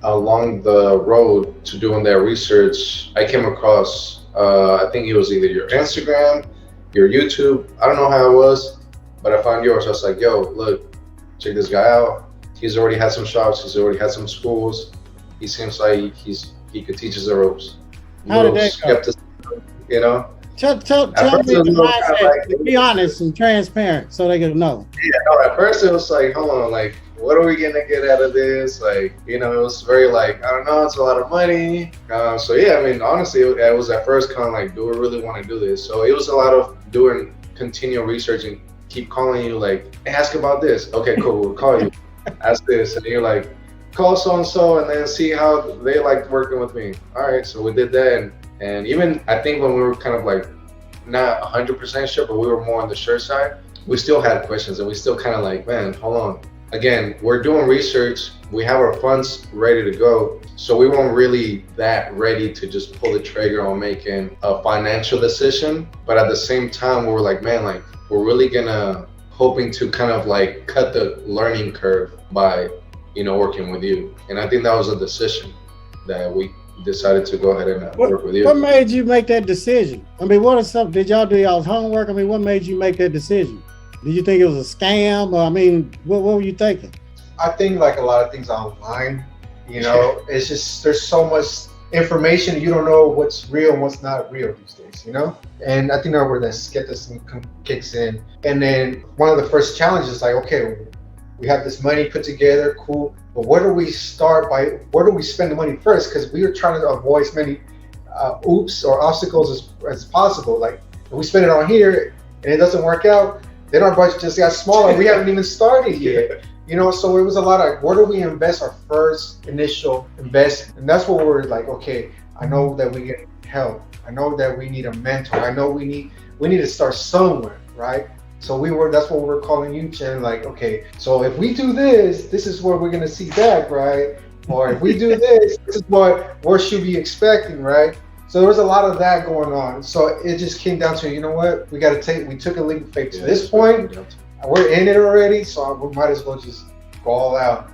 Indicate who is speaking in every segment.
Speaker 1: along the road to doing that research, I came across, I think it was either your Instagram, your YouTube. I don't know how it was, but I found yours. I was like, yo, look, check this guy out. He's already had some shops. He's already had some schools. He seems like he could teach us the ropes. A
Speaker 2: How did
Speaker 1: little
Speaker 2: that go?
Speaker 1: skeptical, you know.
Speaker 2: Tell
Speaker 1: At
Speaker 2: me
Speaker 1: first it was a
Speaker 2: the
Speaker 1: little kind of
Speaker 2: mindset. Be
Speaker 1: like,
Speaker 2: honest and transparent so they can know.
Speaker 1: yeah, no, at first it was like, hold on, like, what are we gonna get out of this? Like, it was very like, I don't know, it's a lot of money. So yeah, I mean, honestly, it was at first kind of like, do we really want to do this? So it was a lot of doing continual research and keep calling you like, hey, ask about this. Okay, cool, we'll call you. Ask this, and you're like, call so and so, and then see how they like working with me. All right, so we did that, and even I think when we were kind of like not 100% sure, but we were more on the sure side, we still had questions and we still kind of like, man, hold on. Again, we're doing research, we have our funds ready to go, so we weren't really that ready to just pull the trigger on making a financial decision. But at the same time, we were like, man, like, we're really gonna hoping to kind of like cut the learning curve by, working with you. And I think that was a decision that we decided to go ahead and work with you.
Speaker 2: What made you make that decision? I mean, did y'all do y'all's homework? I mean, what made you make that decision? Did you think it was a scam? Or, I mean, what were you thinking?
Speaker 3: I think like a lot of things online, it's just, there's so much information, you don't know what's real and what's not real these days, And I think that's where that skepticism kicks in. And then one of the first challenges is like, okay, we have this money put together, cool, but where do we spend the money first? Because we are trying to avoid as many oops or obstacles as possible. Like, if we spend it on here and it doesn't work out, then our budget just got smaller. We haven't even started yet. So it was a lot of, where do we invest our first initial investment? And that's what we're like, okay, I know that we get help. I know that we need a mentor. I know we need to start somewhere, right? So that's what we were calling you, Chen, like, okay, so if we do this is what we're gonna see back, right? Or if we do this is what should be expecting, right? So there was a lot of that going on. So it just came down to, you know what, we took a leap of faith to this point. We're in it already, so we might as well just go all out,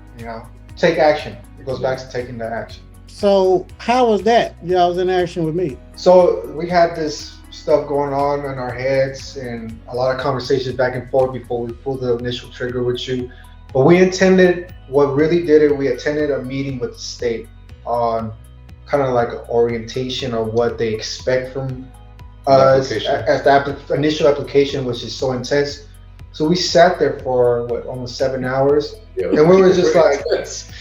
Speaker 3: take action. It goes back to taking that action.
Speaker 2: So how was that? I was in action with me.
Speaker 3: So we had this stuff going on in our heads and a lot of conversations back and forth before we pulled the initial trigger with you. But we attended a meeting with the state on kind of like an orientation of what they expect from us as the initial application, which is so intense. So we sat there for almost 7 hours, and we were just like what?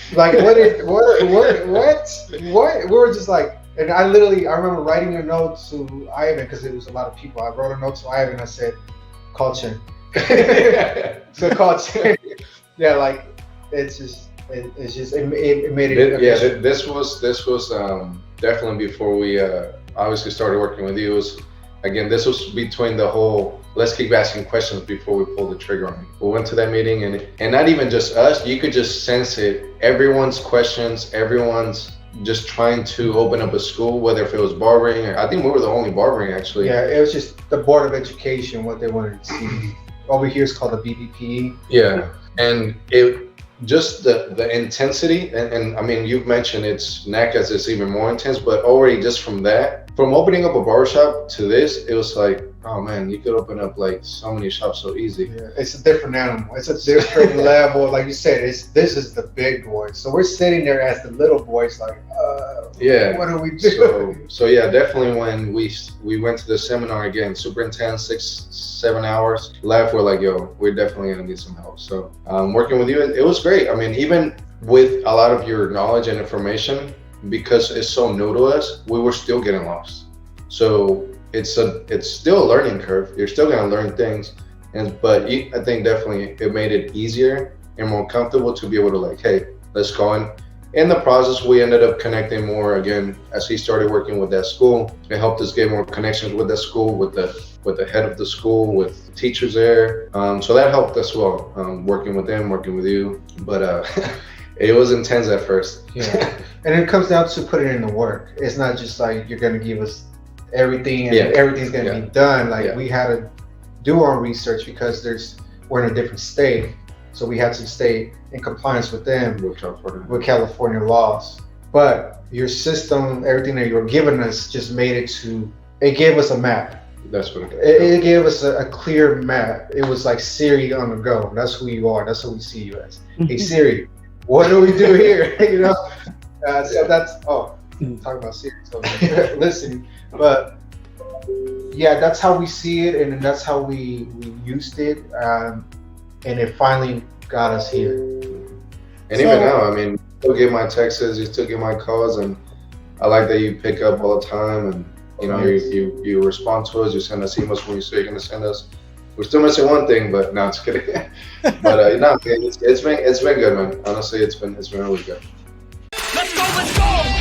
Speaker 3: We were just like, and I remember writing a note to Ivan because it was a lot of people. I wrote a note to Ivan. I said, call Chen. So call Chen. Yeah, like it made it.
Speaker 1: Yeah, this was definitely before we obviously started working with you. This was between the whole, let's keep asking questions before we pull the trigger on it. We went to that meeting and not even just us, you could just sense it. Everyone's questions, everyone's just trying to open up a school, whether if it was barbering, I think we were the only barbering actually.
Speaker 3: Yeah, it was just the Board of Education, what they wanted to see. Over here is called the BBPE.
Speaker 1: Yeah, and it just the intensity, and I mean, you've mentioned it's NACAS is even more intense, but already just from opening up a barbershop to this, it was like, oh man, you could open up like so many shops so easy.
Speaker 3: Yeah, it's a different animal. It's a different level. Like you said, this is the big boys. So we're sitting there as the little boys, like,
Speaker 1: yeah,
Speaker 3: what do we do?
Speaker 1: So yeah, definitely when we went to the seminar again, super intense, 6-7 hours left, we're like, yo, we're definitely gonna need some help. So working with you, it was great. I mean, even with a lot of your knowledge and information, because it's so new to us, we were still getting lost. So it's still a learning curve. You're still gonna learn things, but I think definitely it made it easier and more comfortable to be able to like, hey, let's go. And in the process, we ended up connecting more again as he started working with that school. It helped us get more connections with that school, with the head of the school, with teachers there. So that helped as well, working with them, working with you. But it was intense at first.
Speaker 3: Yeah, and it comes down to putting in the work. It's not just like you're gonna give us everything and everything's gonna be done. Like we had to do our research because we're in a different state. so we had to stay in compliance with them,
Speaker 1: With California.
Speaker 3: with California laws. But your system, everything that you're giving us, just made it to. It gave us a map.
Speaker 1: That's what
Speaker 3: It gave us a clear map. It was like Siri on the go. That's who you are. That's who we see you as. Hey Siri, what do we do here? You know. So that's talking about Siri. So listening, but yeah, that's how we see it, and that's how we used it, and it finally got us here.
Speaker 1: And even now, I mean, you still get my texts, you still get my calls, and I like that you pick up all the time, and you know, you respond to us, you send us emails when you say you're gonna send us. We're still missing one thing, but no, it's kidding. But no, it's been good, man. Honestly, it's been really good.
Speaker 4: Let's go, let's go!